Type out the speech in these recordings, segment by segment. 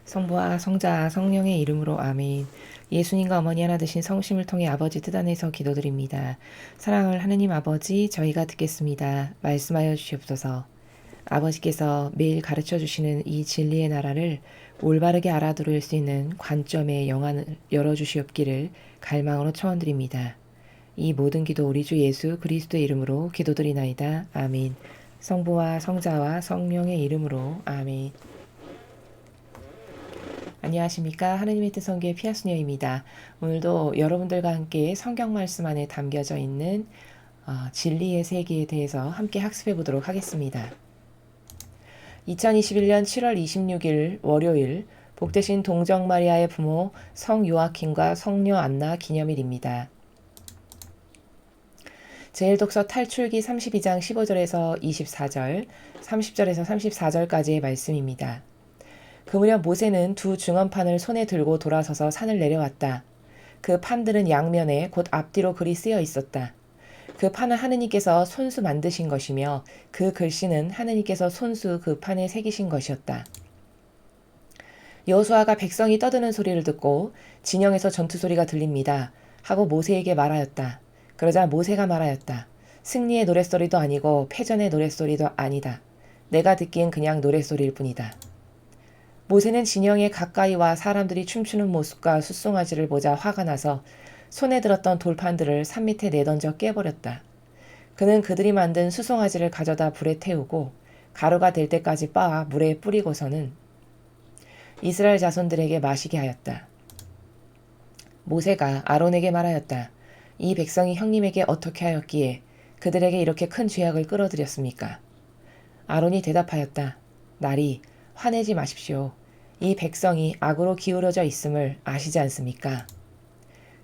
성부와 성자 성령의 이름으로 아멘. 예수님과 어머니 하나 되신 성심을 통해 아버지 뜻 안에서 기도드립니다. 사랑을 하느님 아버지, 저희가 듣겠습니다. 말씀하여 주시옵소서. 아버지께서 매일 가르쳐 주시는 이 진리의 나라를 올바르게 알아들을 수 있는 관점의 영안을 열어주시옵기를 갈망으로 청원드립니다. 이 모든 기도 우리 주 예수 그리스도의 이름으로 기도드리나이다. 아멘. 성부와 성자와 성령의 이름으로 아멘. 안녕하십니까. 하느님의 뜻 성교의 피아스녀입니다. 오늘도 여러분들과 함께 성경 말씀 안에 담겨져 있는 진리의 세계에 대해서 함께 학습해 보도록 하겠습니다. 2021년 7월 26일 월요일 복되신 동정 마리아의 부모 성 요아킴과 성녀 안나 기념일입니다. 제1독서 탈출기 32장 15절에서 24절, 30절에서 34절까지의 말씀입니다. 그 무렵 모세는 두 증언판을 손에 들고 돌아서서 산을 내려왔다. 그 판들은 양면에 곧 앞뒤로 글이 쓰여 있었다. 그 판은 하느님께서 손수 만드신 것이며 그 글씨는 하느님께서 손수 그 판에 새기신 것이었다. 여호수아가 백성이 떠드는 소리를 듣고 진영에서 전투 소리가 들립니다. 하고 모세에게 말하였다. 그러자 모세가 말하였다. 승리의 노랫소리도 아니고 패전의 노랫소리도 아니다. 내가 듣기엔 그냥 노랫소리일 뿐이다. 모세는 진영에 가까이 와 사람들이 춤추는 모습과 숫송아지를 보자 화가 나서 손에 들었던 돌판들을 산 밑에 내던져 깨버렸다. 그는 그들이 만든 수송아지를 가져다 불에 태우고 가루가 될 때까지 빻아 물에 뿌리고서는 이스라엘 자손들에게 마시게 하였다. 모세가 아론에게 말하였다. 이 백성이 형님에게 어떻게 하였기에 그들에게 이렇게 큰 죄악을 끌어들였습니까? 아론이 대답하였다. 나리 화내지 마십시오. 이 백성이 악으로 기울어져 있음을 아시지 않습니까?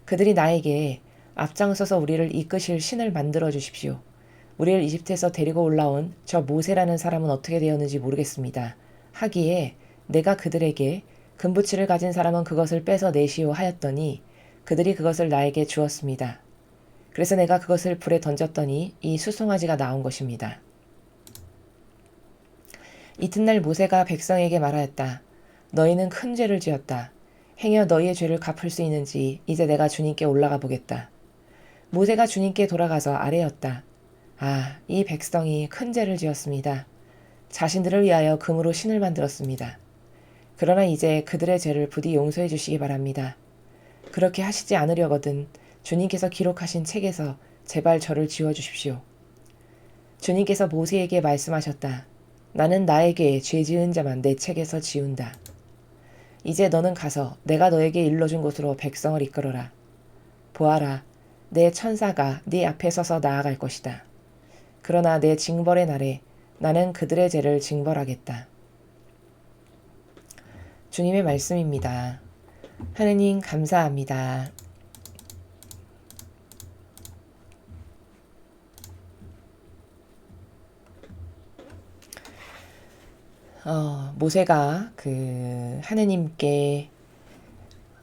그들이 나에게 앞장서서 우리를 이끄실 신을 만들어 주십시오. 우리를 이집트에서 데리고 올라온 저 모세라는 사람은 어떻게 되었는지 모르겠습니다. 하기에 내가 그들에게 금부치를 가진 사람은 그것을 빼서 내시오 하였더니 그들이 그것을 나에게 주었습니다. 그래서 내가 그것을 불에 던졌더니 이 수송아지가 나온 것입니다. 이튿날 모세가 백성에게 말하였다. 너희는 큰 죄를 지었다. 행여 너희의 죄를 갚을 수 있는지 이제 내가 주님께 올라가 보겠다. 모세가 주님께 돌아가서 아뢰었다. 이 백성이 큰 죄를 지었습니다. 자신들을 위하여 금으로 신을 만들었습니다. 그러나 이제 그들의 죄를 부디 용서해 주시기 바랍니다. 그렇게 하시지 않으려거든 주님께서 기록하신 책에서 제발 저를 지워주십시오. 주님께서 모세에게 말씀하셨다. 나는 나에게 죄 지은 자만 내 책에서 지운다. 이제 너는 가서 내가 너에게 일러준 곳으로 백성을 이끌어라. 보아라, 내 천사가 네 앞에 서서 나아갈 것이다. 그러나 내 징벌의 날에 나는 그들의 죄를 징벌하겠다. 주님의 말씀입니다. 하느님 감사합니다. 모세가 하느님께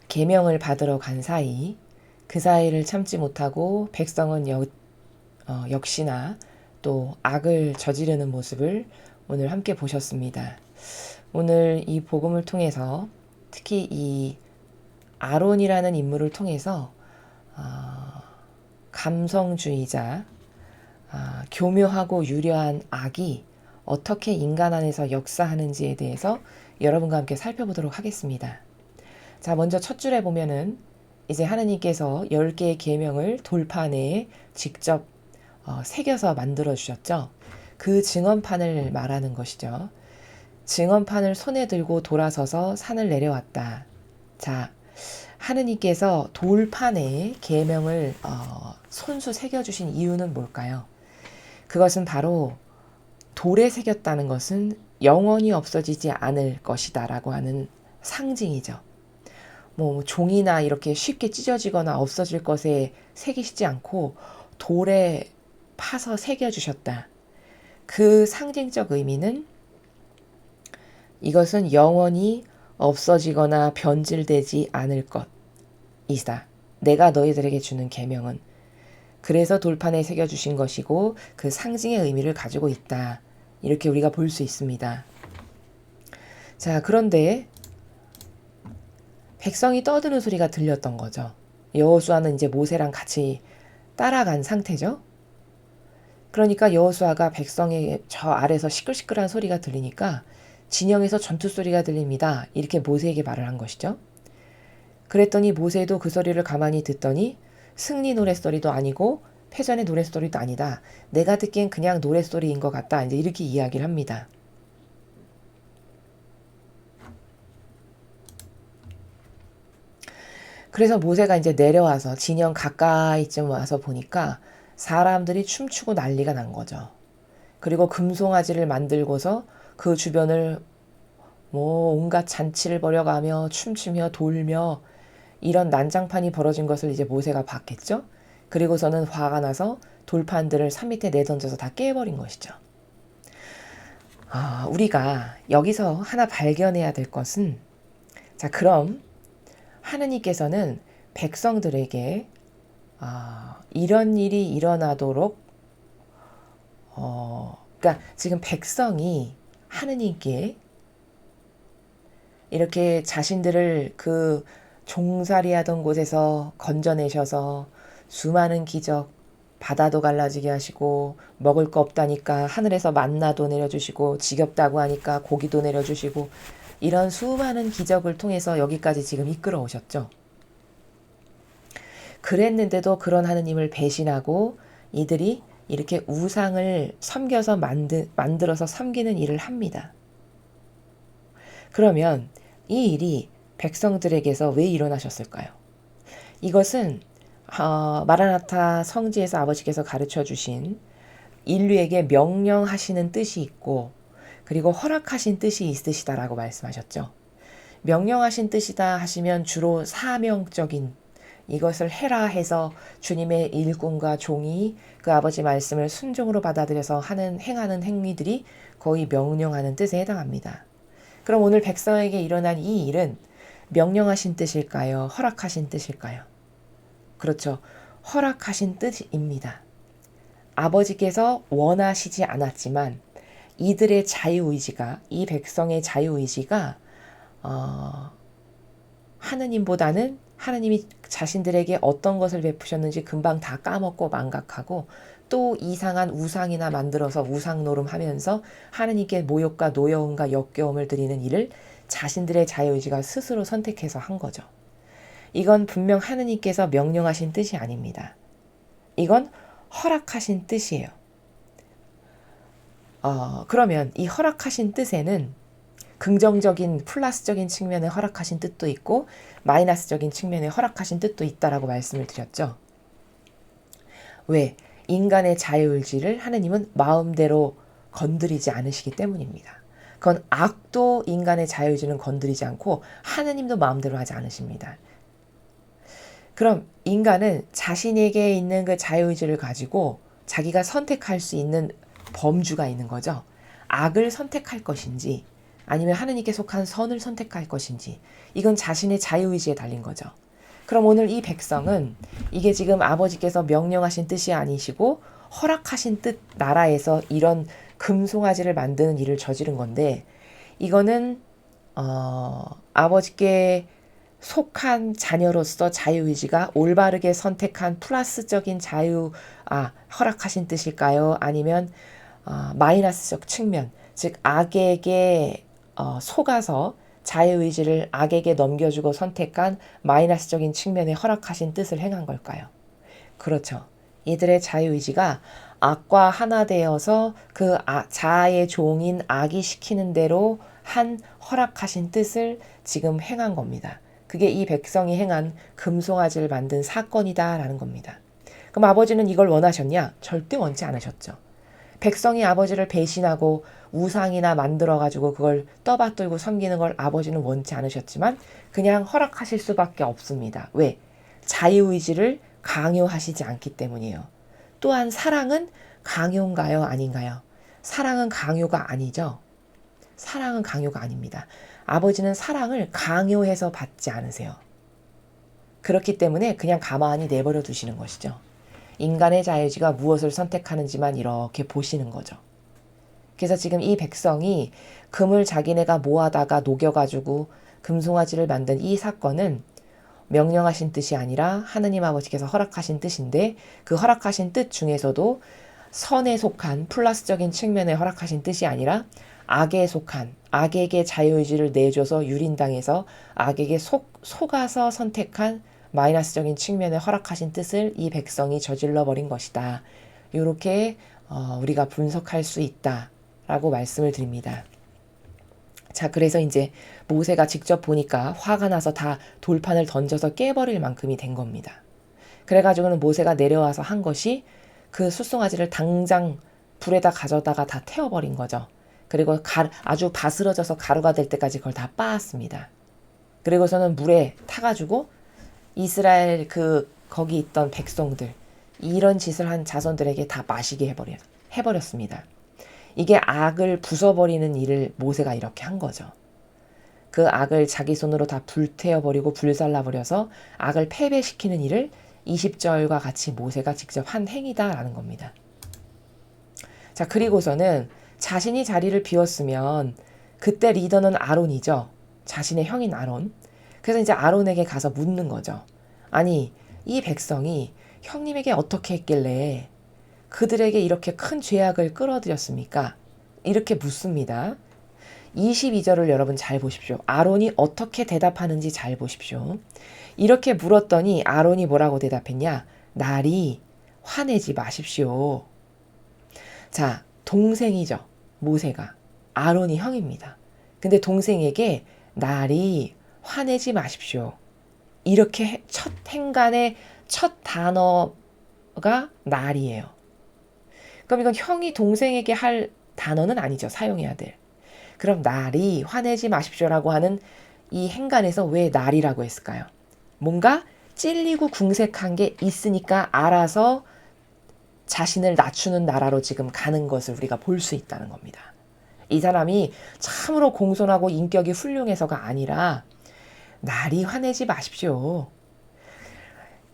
계명을 받으러 간 사이 그 사이를 참지 못하고 백성은 역시나 또 악을 저지르는 모습을 오늘 함께 보셨습니다. 오늘 이 복음을 통해서 특히 이 아론이라는 인물을 통해서 감성주의자, 교묘하고 유려한 악이 어떻게 인간 안에서 역사하는지에 대해서 여러분과 함께 살펴보도록 하겠습니다. 자, 먼저 첫 줄에 보면은 이제 하느님께서 10개의 계명을 돌판에 직접 새겨서 만들어 주셨죠. 그 증언판을 말하는 것이죠. 증언판을 손에 들고 돌아서서 산을 내려왔다. 자, 하느님께서 돌판에 계명을 손수 새겨주신 이유는 뭘까요? 그것은 바로 돌에 새겼다는 것은 영원히 없어지지 않을 것이다 라고 하는 상징이죠. 종이나 이렇게 쉽게 찢어지거나 없어질 것에 새기시지 않고 돌에 파서 새겨주셨다. 그 상징적 의미는 이것은 영원히 없어지거나 변질되지 않을 것이다. 내가 너희들에게 주는 계명은 그래서 돌판에 새겨주신 것이고 그 상징의 의미를 가지고 있다. 이렇게 우리가 볼 수 있습니다. 자, 그런데 백성이 떠드는 소리가 들렸던 거죠. 여호수아는 이제 모세랑 같이 따라간 상태죠. 그러니까 여호수아가 백성의 저 아래서 시끌시끌한 소리가 들리니까 진영에서 전투 소리가 들립니다. 이렇게 모세에게 말을 한 것이죠. 그랬더니 모세도 그 소리를 가만히 듣더니 승리 노랫소리도 아니고 패전의 노랫소리도 아니다. 내가 듣기엔 그냥 노랫소리인 것 같다. 이제 이렇게 이야기를 합니다. 그래서 모세가 이제 내려와서 진영 가까이쯤 와서 보니까 사람들이 춤추고 난리가 난 거죠. 그리고 금송아지를 만들고서 그 주변을 뭐 온갖 잔치를 벌여가며 춤추며 돌며 이런 난장판이 벌어진 것을 이제 모세가 봤겠죠. 그리고서는 화가 나서 돌판들을 산 밑에 내던져서 다 깨버린 것이죠. 우리가 여기서 하나 발견해야 될 것은, 자, 그럼 하느님께서는 백성들에게 이런 일이 일어나도록 그러니까 지금 백성이 하느님께 이렇게 자신들을 그 종살이하던 곳에서 건져내셔서 수많은 기적, 바다도 갈라지게 하시고 먹을 거 없다니까 하늘에서 만나도 내려주시고 지겹다고 하니까 고기도 내려주시고 이런 수많은 기적을 통해서 여기까지 지금 이끌어 오셨죠. 그랬는데도 그런 하느님을 배신하고 이들이 이렇게 우상을 섬겨서 만들어서 섬기는 일을 합니다. 그러면 이 일이 백성들에게서 왜 일어나셨을까요? 이것은 마라나타 성지에서 아버지께서 가르쳐 주신 인류에게 명령하시는 뜻이 있고 그리고 허락하신 뜻이 있으시다라고 말씀하셨죠. 명령하신 뜻이다 하시면 주로 사명적인 이것을 해라 해서 주님의 일꾼과 종이 그 아버지 말씀을 순종으로 받아들여서 행하는 행위들이 거의 명령하는 뜻에 해당합니다. 그럼 오늘 백성에게 일어난 이 일은 명령하신 뜻일까요? 허락하신 뜻일까요? 그렇죠. 허락하신 뜻입니다. 아버지께서 원하시지 않았지만 이들의 자유의지가, 이 백성의 자유의지가 하느님보다는 하느님이 자신들에게 어떤 것을 베푸셨는지 금방 다 까먹고 망각하고 또 이상한 우상이나 만들어서 우상 노름하면서 하느님께 모욕과 노여움과 역겨움을 드리는 일을 자신들의 자유의지가 스스로 선택해서 한 거죠. 이건 분명 하느님께서 명령하신 뜻이 아닙니다. 이건 허락하신 뜻이에요. 그러면 이 허락하신 뜻에는 긍정적인 플러스적인 측면의 허락하신 뜻도 있고 마이너스적인 측면의 허락하신 뜻도 있다라고 말씀을 드렸죠. 왜? 인간의 자유의지를 하느님은 마음대로 건드리지 않으시기 때문입니다. 그건 악도 인간의 자유의지는 건드리지 않고 하느님도 마음대로 하지 않으십니다. 그럼 인간은 자신에게 있는 그 자유의지를 가지고 자기가 선택할 수 있는 범주가 있는 거죠. 악을 선택할 것인지 아니면 하느님께 속한 선을 선택할 것인지 이건 자신의 자유의지에 달린 거죠. 그럼 오늘 이 백성은 이게 지금 아버지께서 명령하신 뜻이 아니시고 허락하신 뜻 나라에서 이런 금송아지를 만드는 일을 저지른 건데 이거는 아버지께 속한 자녀로서 자유의지가 올바르게 선택한 플러스적인 허락하신 뜻일까요? 아니면 마이너스적 측면, 즉 악에게 속아서 자유의지를 악에게 넘겨주고 선택한 마이너스적인 측면에 허락하신 뜻을 행한 걸까요? 그렇죠. 이들의 자유의지가 악과 하나 되어서 그 자아의 종인 악이 시키는 대로 한 허락하신 뜻을 지금 행한 겁니다. 그게 이 백성이 행한 금송아지를 만든 사건이다라는 겁니다. 그럼 아버지는 이걸 원하셨냐? 절대 원치 않으셨죠. 백성이 아버지를 배신하고 우상이나 만들어가지고 그걸 떠받들고 섬기는 걸 아버지는 원치 않으셨지만 그냥 허락하실 수밖에 없습니다. 왜? 자유의지를 강요하시지 않기 때문이에요. 또한 사랑은 강요인가요? 아닌가요? 사랑은 강요가 아니죠. 사랑은 강요가 아닙니다. 아버지는 사랑을 강요해서 받지 않으세요. 그렇기 때문에 그냥 가만히 내버려 두시는 것이죠. 인간의 자유의지가 무엇을 선택하는지만 이렇게 보시는 거죠. 그래서 지금 이 백성이 금을 자기네가 모아다가 녹여가지고 금송아지를 만든 이 사건은 명령하신 뜻이 아니라 하느님 아버지께서 허락하신 뜻인데, 그 허락하신 뜻 중에서도 선에 속한 플러스적인 측면에 허락하신 뜻이 아니라 악에 속한, 악에게 자유의지를 내줘서 유린당해서 악에게 속아서 선택한 마이너스적인 측면에 허락하신 뜻을 이 백성이 저질러 버린 것이다. 이렇게 우리가 분석할 수 있다라고 말씀을 드립니다. 자, 그래서 이제 모세가 직접 보니까 화가 나서 다 돌판을 던져서 깨버릴 만큼이 된 겁니다. 그래가지고는 모세가 내려와서 한 것이 그 숫송아지를 당장 불에다 가져다가 다 태워버린 거죠. 그리고 아주 바스러져서 가루가 될 때까지 그걸 다 빻았습니다. 그리고서는 물에 타가지고 이스라엘 거기 있던 백성들, 이런 짓을 한 자손들에게 다 마시게 해버렸습니다. 이게 악을 부숴버리는 일을 모세가 이렇게 한 거죠. 그 악을 자기 손으로 다 불태워버리고 불살라버려서 악을 패배시키는 일을 20절과 같이 모세가 직접 한 행위다라는 겁니다. 자, 그리고서는 자신이 자리를 비웠으면 그때 리더는 아론이죠. 자신의 형인 아론. 그래서 이제 아론에게 가서 묻는 거죠. 아니, 이 백성이 형님에게 어떻게 했길래 그들에게 이렇게 큰 죄악을 끌어들였습니까? 이렇게 묻습니다. 22절을 여러분 잘 보십시오. 아론이 어떻게 대답하는지 잘 보십시오. 이렇게 물었더니 아론이 뭐라고 대답했냐? 날이 화내지 마십시오. 자, 동생이죠. 모세가. 아론이 형입니다. 근데 동생에게 날이 화내지 마십시오. 이렇게 첫 행간의 첫 단어가 날이에요. 그럼 이건 형이 동생에게 할 단어는 아니죠. 사용해야 될. 그럼 날이 화내지 마십시오라고 하는 이 행간에서 왜 날이라고 했을까요? 뭔가 찔리고 궁색한 게 있으니까 알아서 자신을 낮추는 나라로 지금 가는 것을 우리가 볼 수 있다는 겁니다. 이 사람이 참으로 공손하고 인격이 훌륭해서가 아니라 날이 화내지 마십시오.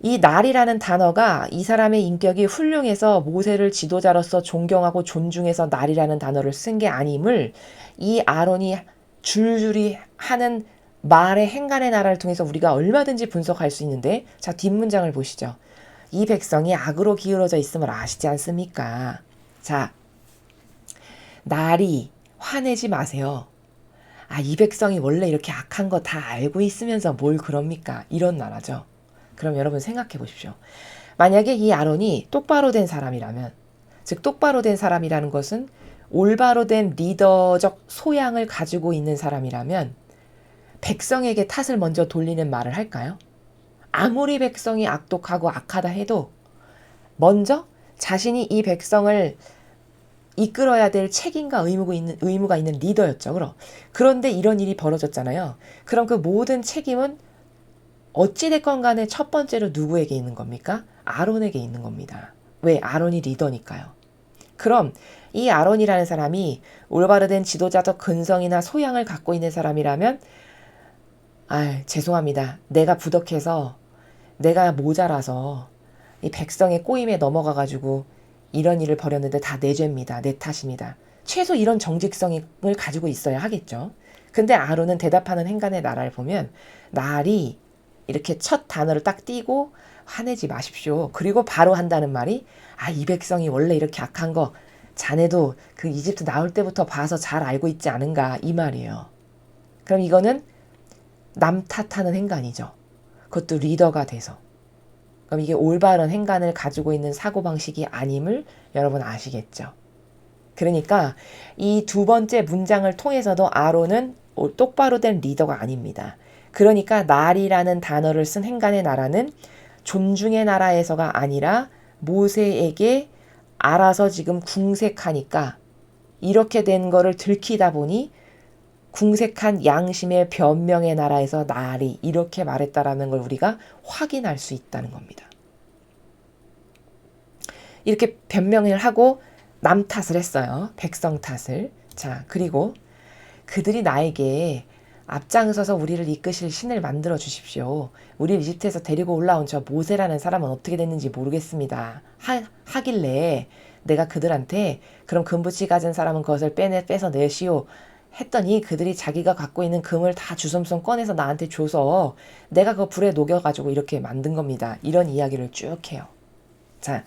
이 날이라는 단어가 이 사람의 인격이 훌륭해서 모세를 지도자로서 존경하고 존중해서 날이라는 단어를 쓴 게 아님을 이 아론이 줄줄이 하는 말의 행간의 나라를 통해서 우리가 얼마든지 분석할 수 있는데, 자, 뒷문장을 보시죠. 이 백성이 악으로 기울어져 있음을 아시지 않습니까? 자, 날이 화내지 마세요. 아, 이 백성이 원래 이렇게 악한 거 다 알고 있으면서 뭘 그럽니까? 이런 나라죠. 그럼 여러분 생각해 보십시오. 만약에 이 아론이 똑바로 된 사람이라면, 즉 똑바로 된 사람이라는 것은 올바로 된 리더적 소양을 가지고 있는 사람이라면 백성에게 탓을 먼저 돌리는 말을 할까요? 아무리 백성이 악독하고 악하다 해도 먼저 자신이 이 백성을 이끌어야 될 책임과 의무가 있는 리더였죠. 그런데 이런 일이 벌어졌잖아요. 그럼 그 모든 책임은 어찌됐건 간에 첫 번째로 누구에게 있는 겁니까? 아론에게 있는 겁니다. 왜? 아론이 리더니까요. 그럼 이 아론이라는 사람이 올바로 된 지도자적 근성이나 소양을 갖고 있는 사람이라면, 죄송합니다. 내가 부덕해서, 내가 모자라서 이 백성의 꼬임에 넘어가가지고 이런 일을 벌였는데 다 내 죄입니다. 내 탓입니다. 최소 이런 정직성을 가지고 있어야 하겠죠. 근데 아론은 대답하는 행간의 나라를 보면 날이 이렇게 첫 단어를 딱 띄고 화내지 마십시오. 그리고 바로 한다는 말이, 이 백성이 원래 이렇게 악한 거 자네도 그 이집트 나올 때부터 봐서 잘 알고 있지 않은가, 이 말이에요. 그럼 이거는 남 탓하는 행간이죠. 그것도 리더가 돼서. 그럼 이게 올바른 행간을 가지고 있는 사고방식이 아님을 여러분 아시겠죠. 그러니까 이 두 번째 문장을 통해서도 아론은 똑바로 된 리더가 아닙니다. 그러니까 날이라는 단어를 쓴 행간의 나라는 존중의 나라에서가 아니라 모세에게 알아서 지금 궁색하니까 이렇게 된 거를 들키다 보니 궁색한 양심의 변명의 나라에서 날이 이렇게 말했다라는 걸 우리가 확인할 수 있다는 겁니다. 이렇게 변명을 하고 남 탓을 했어요. 백성 탓을. 자, 그리고 그들이 나에게 앞장서서 우리를 이끄실 신을 만들어 주십시오. 우리를 이집트에서 데리고 올라온 저 모세라는 사람은 어떻게 됐는지 모르겠습니다. 하길래 내가 그들한테 그럼 금붙이 가진 사람은 그것을 빼서 내시오 했더니 그들이 자기가 갖고 있는 금을 다 주섬섬 꺼내서 나한테 줘서 내가 그 불에 녹여가지고 이렇게 만든 겁니다. 이런 이야기를 쭉 해요. 자,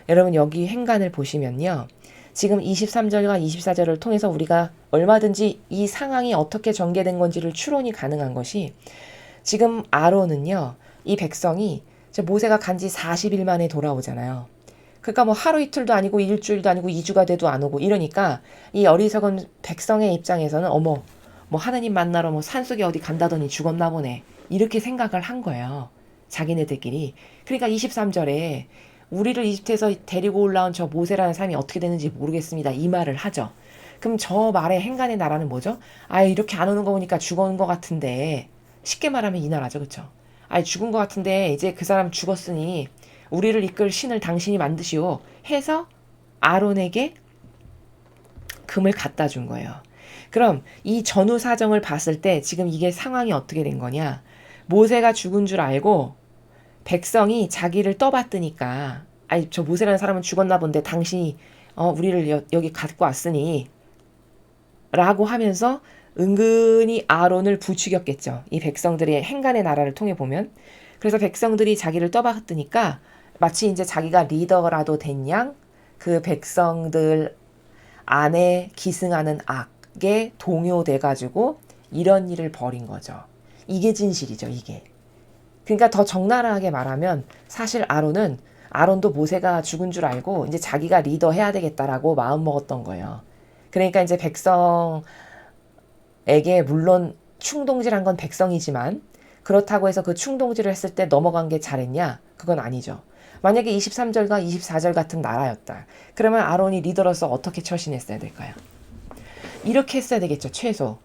여러분 여기 행간을 보시면요. 지금 23절과 24절을 통해서 우리가 얼마든지 이 상황이 어떻게 전개된 건지를 추론이 가능한 것이 지금 아론은요. 이 백성이 모세가 간지 40일 만에 돌아오잖아요. 그러니까 뭐 하루 이틀도 아니고 일주일도 아니고 2주가 돼도 안 오고 이러니까 이 어리석은 백성의 입장에서는 어머 뭐 하느님 만나러 뭐 산속에 어디 간다더니 죽었나 보네. 이렇게 생각을 한 거예요. 자기네들끼리. 그러니까 23절에 우리를 이집트에서 데리고 올라온 저 모세라는 사람이 어떻게 되는지 모르겠습니다. 이 말을 하죠. 그럼 저 말의 행간의 나라는 뭐죠? 아 이렇게 안 오는 거 보니까 죽은 거 같은데 쉽게 말하면 이 나라죠. 그렇죠? 아 죽은 거 같은데 이제 그 사람 죽었으니 우리를 이끌 신을 당신이 만드시오 해서 아론에게 금을 갖다 준 거예요. 그럼 이 전후 사정을 봤을 때 지금 이게 상황이 어떻게 된 거냐? 모세가 죽은 줄 알고 백성이 자기를 떠받드니까 아니 저 모세라는 사람은 죽었나 본데 당신이 우리를 여기 갖고 왔으니 라고 하면서 은근히 아론을 부추겼겠죠. 이 백성들의 행간의 나라를 통해 보면. 그래서 백성들이 자기를 떠받드니까 마치 이제 자기가 리더라도 된 양 그 백성들 안에 기승하는 악에 동요돼가지고 이런 일을 벌인 거죠. 이게 진실이죠. 이게. 그러니까 더 적나라하게 말하면 사실 아론도 모세가 죽은 줄 알고 이제 자기가 리더 해야 되겠다라고 마음 먹었던 거예요. 그러니까 이제 백성에게 물론 충동질한 건 백성이지만 그렇다고 해서 그 충동질을 했을 때 넘어간 게 잘했냐? 그건 아니죠. 만약에 23절과 24절 같은 나라였다. 그러면 아론이 리더로서 어떻게 처신했어야 될까요? 이렇게 했어야 되겠죠. 최소.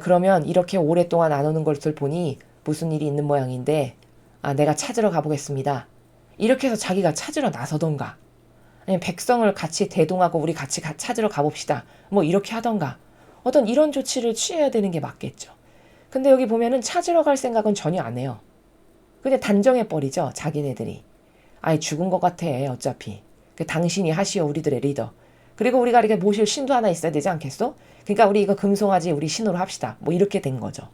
그러면 이렇게 오랫동안 안 오는 것을 보니 무슨 일이 있는 모양인데 내가 찾으러 가보겠습니다. 이렇게 해서 자기가 찾으러 나서던가 아니면 백성을 같이 대동하고 우리 같이 찾으러 가봅시다. 뭐 이렇게 하던가 어떤 이런 조치를 취해야 되는 게 맞겠죠. 근데 여기 보면은 찾으러 갈 생각은 전혀 안 해요. 그냥 단정해버리죠. 자기네들이. 죽은 것 같아 어차피. 당신이 하시오 우리들의 리더. 그리고 우리가 이렇게 모실 신도 하나 있어야 되지 않겠어? 그러니까 우리 이거 금송아지 우리 신으로 합시다. 뭐 이렇게 된 거죠.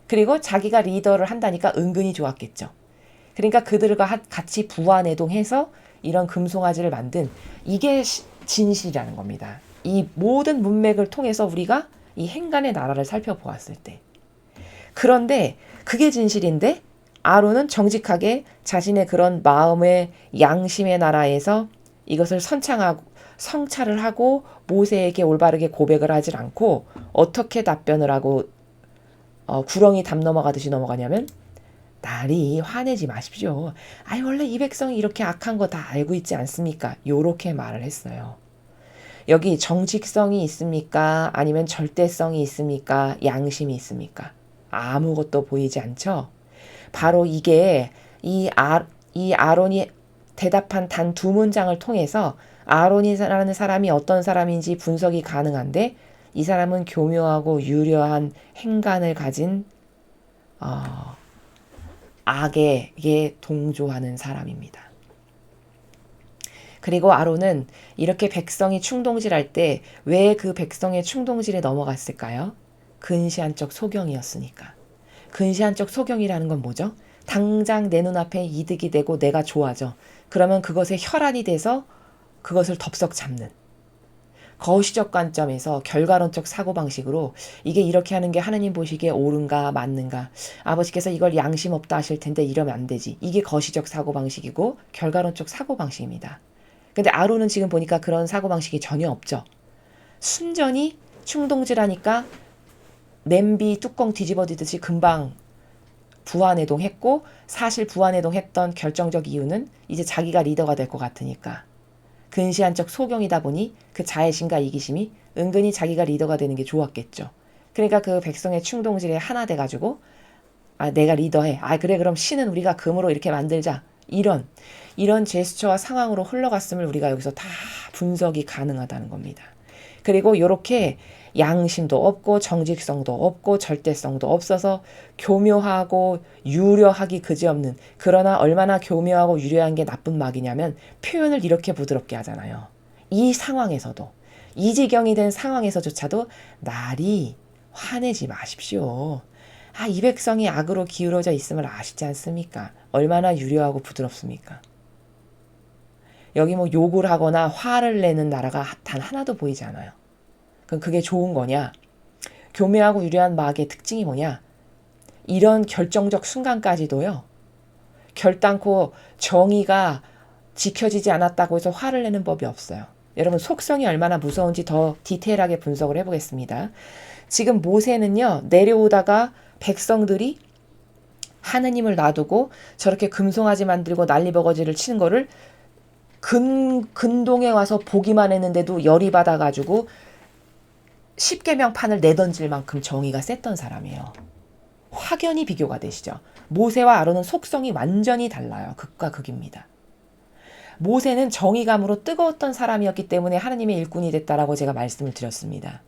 그리고 자기가 리더를 한다니까 은근히 좋았겠죠. 그러니까 그들과 같이 부화내동해서 이런 금송아지를 만든 이게 진실이라는 겁니다. 이 모든 문맥을 통해서 우리가 이 행간의 나라를 살펴보았을 때. 그런데 그게 진실인데 아론은 정직하게 자신의 그런 마음의 양심의 나라에서 이것을 성찰을 하고 모세에게 올바르게 고백을 하질 않고 어떻게 답변을 하고 구렁이 담 넘어가듯이 넘어가냐면 나리 화내지 마십시오. 원래 이 백성이 이렇게 악한 거 다 알고 있지 않습니까? 요렇게 말을 했어요. 여기 정직성이 있습니까? 아니면 절대성이 있습니까? 양심이 있습니까? 아무것도 보이지 않죠? 바로 이게 이 아론이 대답한 단 두 문장을 통해서 아론이라는 사람이 어떤 사람인지 분석이 가능한데 이 사람은 교묘하고 유려한 행간을 가진 악에 동조하는 사람입니다. 그리고 아론은 이렇게 백성이 충동질할 때 왜 그 백성의 충동질에 넘어갔을까요? 근시안적 소경이었으니까. 근시안적 소경이라는 건 뭐죠? 당장 내 눈앞에 이득이 되고 내가 좋아져. 그러면 그것에 혈안이 돼서 그것을 덥석 잡는. 거시적 관점에서 결과론적 사고방식으로 이게 이렇게 하는 게 하느님 보시기에 옳은가 맞는가. 아버지께서 이걸 양심 없다 하실 텐데 이러면 안 되지. 이게 거시적 사고방식이고 결과론적 사고방식입니다. 근데 아론은 지금 보니까 그런 사고방식이 전혀 없죠. 순전히 충동질하니까 냄비 뚜껑 뒤집어지듯이 금방 부안해동했고 사실 부안해동했던 결정적 이유는 이제 자기가 리더가 될 것 같으니까. 근시안적 소경이다 보니 그 자애심과 이기심이 은근히 자기가 리더가 되는 게 좋았겠죠. 그러니까 그 백성의 충동질에 하나 돼가지고 내가 리더해. 그래 그럼 신은 우리가 금으로 이렇게 만들자. 이런 제스처와 상황으로 흘러갔음을 우리가 여기서 다 분석이 가능하다는 겁니다. 그리고 이렇게 양심도 없고 정직성도 없고 절대성도 없어서 교묘하고 유려하기 그지없는 그러나 얼마나 교묘하고 유려한 게 나쁜 막이냐면 표현을 이렇게 부드럽게 하잖아요. 이 상황에서도 이 지경이 된 상황에서조차도 날이 화내지 마십시오. 이 백성이 악으로 기울어져 있음을 아시지 않습니까? 얼마나 유려하고 부드럽습니까? 여기 뭐 욕을 하거나 화를 내는 나라가 단 하나도 보이지 않아요. 그럼 그게 좋은 거냐? 교묘하고 유려한 마귀의 특징이 뭐냐? 이런 결정적 순간까지도요. 결단코 정의가 지켜지지 않았다고 해서 화를 내는 법이 없어요. 여러분 속성이 얼마나 무서운지 더 디테일하게 분석을 해보겠습니다. 지금 모세는요. 내려오다가 백성들이 하느님을 놔두고 저렇게 금송아지 만들고 난리버거지를 치는 거를 근동에 와서 보기만 했는데도 열이 받아가지고 십계명판을 내던질 만큼 정의가 셌던 사람이에요. 확연히 비교가 되시죠. 모세와 아론은 속성이 완전히 달라요. 극과 극입니다. 모세는 정의감으로 뜨거웠던 사람이었기 때문에 하느님의 일꾼이 됐다라고 제가 말씀을 드렸습니다.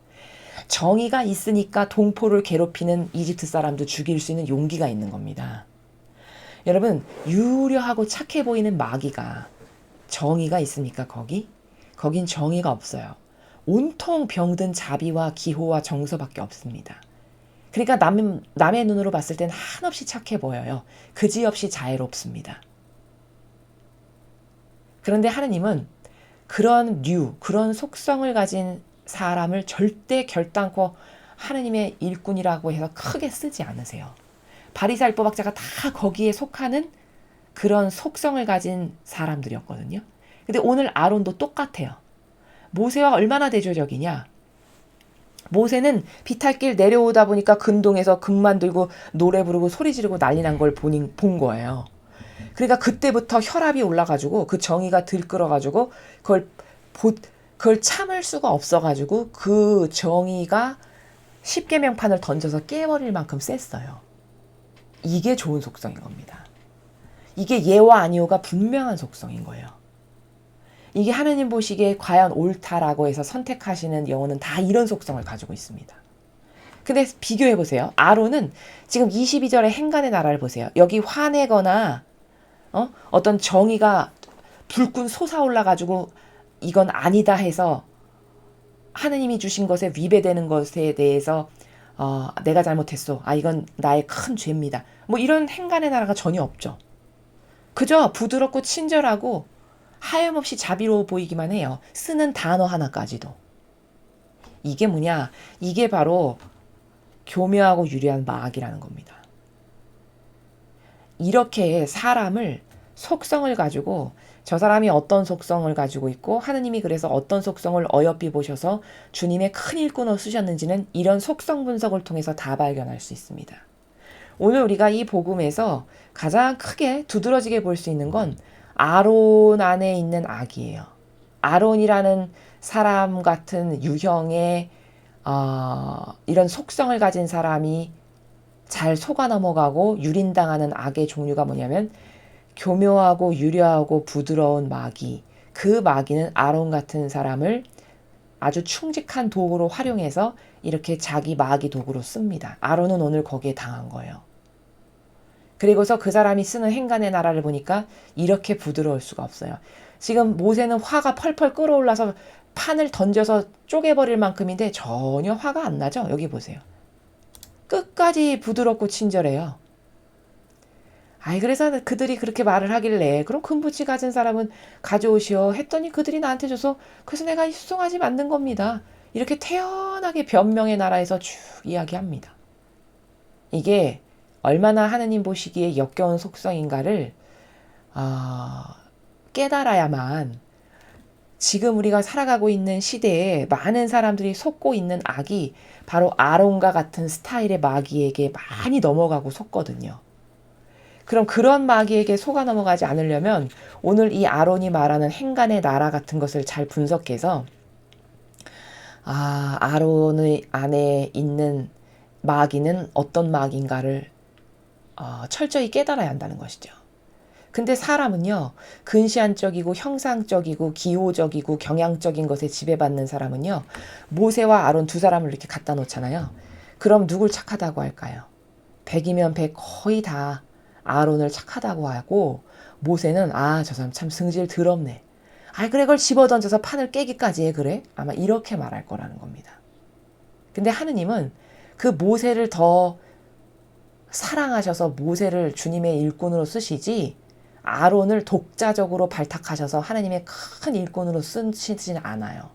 정의가 있으니까 동포를 괴롭히는 이집트 사람도 죽일 수 있는 용기가 있는 겁니다. 여러분 유려하고 착해 보이는 마귀가 정의가 있습니까? 거긴 정의가 없어요. 온통 병든 자비와 기호와 정서밖에 없습니다. 그러니까 남의 눈으로 봤을 땐 한없이 착해 보여요. 그지없이 자애롭습니다. 그런데 하느님은 그런 속성을 가진 사람을 절대 결단코 하느님의 일꾼이라고 해서 크게 쓰지 않으세요. 바리새인 율법학자가 다 거기에 속하는 그런 속성을 가진 사람들이었거든요. 근데 오늘 아론도 똑같아요. 모세와 얼마나 대조적이냐. 모세는 비탈길 내려오다 보니까 근동에서 금만 들고 노래 부르고 소리 지르고 난리 난 걸 본 거예요. 그러니까 그때부터 혈압이 올라가지고 그 정의가 들끓어가지고 그걸 참을 수가 없어가지고 그 정의가 십계명판을 던져서 깨버릴 만큼 셌어요. 이게 좋은 속성인 겁니다. 이게 예와 아니오가 분명한 속성인 거예요. 이게 하느님 보시기에 과연 옳다라고 해서 선택하시는 영혼은 다 이런 속성을 가지고 있습니다. 근데 비교해보세요. 아론은 지금 22절의 행간의 나라를 보세요. 여기 화내거나 어떤 정의가 불끈 솟아올라가지고 이건 아니다 해서 하느님이 주신 것에 위배되는 것에 대해서 내가 잘못했어. 이건 나의 큰 죄입니다. 뭐 이런 행간의 나라가 전혀 없죠. 그저 부드럽고 친절하고 하염없이 자비로워 보이기만 해요. 쓰는 단어 하나까지도. 이게 뭐냐? 이게 바로 교묘하고 유려한 마귀라는 겁니다. 이렇게 사람을 속성을 가지고 저 사람이 어떤 속성을 가지고 있고 하느님이 그래서 어떤 속성을 어여삐 보셔서 주님의 큰 일꾼으로 쓰셨는지는 이런 속성 분석을 통해서 다 발견할 수 있습니다. 오늘 우리가 이 복음에서 가장 크게 두드러지게 볼 수 있는 건 아론 안에 있는 악이에요. 아론이라는 사람 같은 유형의 이런 속성을 가진 사람이 잘 속아 넘어가고 유린당하는 악의 종류가 뭐냐면 교묘하고 유려하고 부드러운 마귀. 그 마귀는 아론 같은 사람을 아주 충직한 도구로 활용해서 이렇게 자기 마귀 도구로 씁니다. 아론은 오늘 거기에 당한 거예요. 그리고서 그 사람이 쓰는 행간의 나라를 보니까 이렇게 부드러울 수가 없어요. 지금 모세는 화가 펄펄 끓어올라서 판을 던져서 쪼개버릴 만큼인데 전혀 화가 안 나죠? 여기 보세요. 끝까지 부드럽고 친절해요. 그래서 그들이 그렇게 말을 하길래 그럼 금붙이 가진 사람은 가져오시오 했더니 그들이 나한테 줘서 그래서 내가 수송아지 만든 겁니다. 이렇게 태연하게 변명의 나라에서 쭉 이야기합니다. 이게 얼마나 하느님 보시기에 역겨운 속성인가를 깨달아야만 지금 우리가 살아가고 있는 시대에 많은 사람들이 속고 있는 악이 바로 아론과 같은 스타일의 마귀에게 많이 넘어가고 속거든요. 그럼 그런 마귀에게 속아 넘어가지 않으려면 오늘 이 아론이 말하는 행간의 나라 같은 것을 잘 분석해서 아론의 안에 있는 마귀는 어떤 마귀인가를 철저히 깨달아야 한다는 것이죠. 근데 사람은요, 근시안적이고 형상적이고 기호적이고 경향적인 것에 지배받는 사람은요, 모세와 아론 두 사람을 이렇게 갖다 놓잖아요. 그럼 누굴 착하다고 할까요? 100이면 100 거의 다 아론을 착하다고 하고 모세는 저 사람 참 승질 더럽네. 아, 그래, 그걸 집어던져서 판을 깨기까지 해, 그래? 아마 이렇게 말할 거라는 겁니다. 근데 하느님은 그 모세를 더 사랑하셔서 모세를 주님의 일꾼으로 쓰시지, 아론을 독자적으로 발탁하셔서 하나님의 큰 일꾼으로 쓰시진 않아요.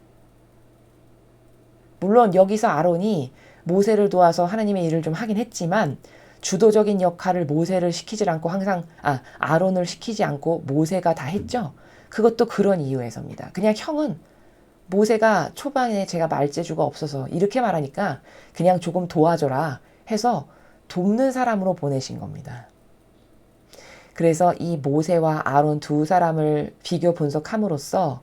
물론 여기서 아론이 모세를 도와서 하나님의 일을 좀 하긴 했지만, 주도적인 역할을 모세를 시키지 않고 아론을 시키지 않고 모세가 다 했죠. 그것도 그런 이유에서입니다. 그냥 형은 모세가 초반에 제가 말재주가 없어서 이렇게 말하니까 그냥 조금 도와줘라 해서 돕는 사람으로 보내신 겁니다. 그래서 이 모세와 아론 두 사람을 비교 분석함으로써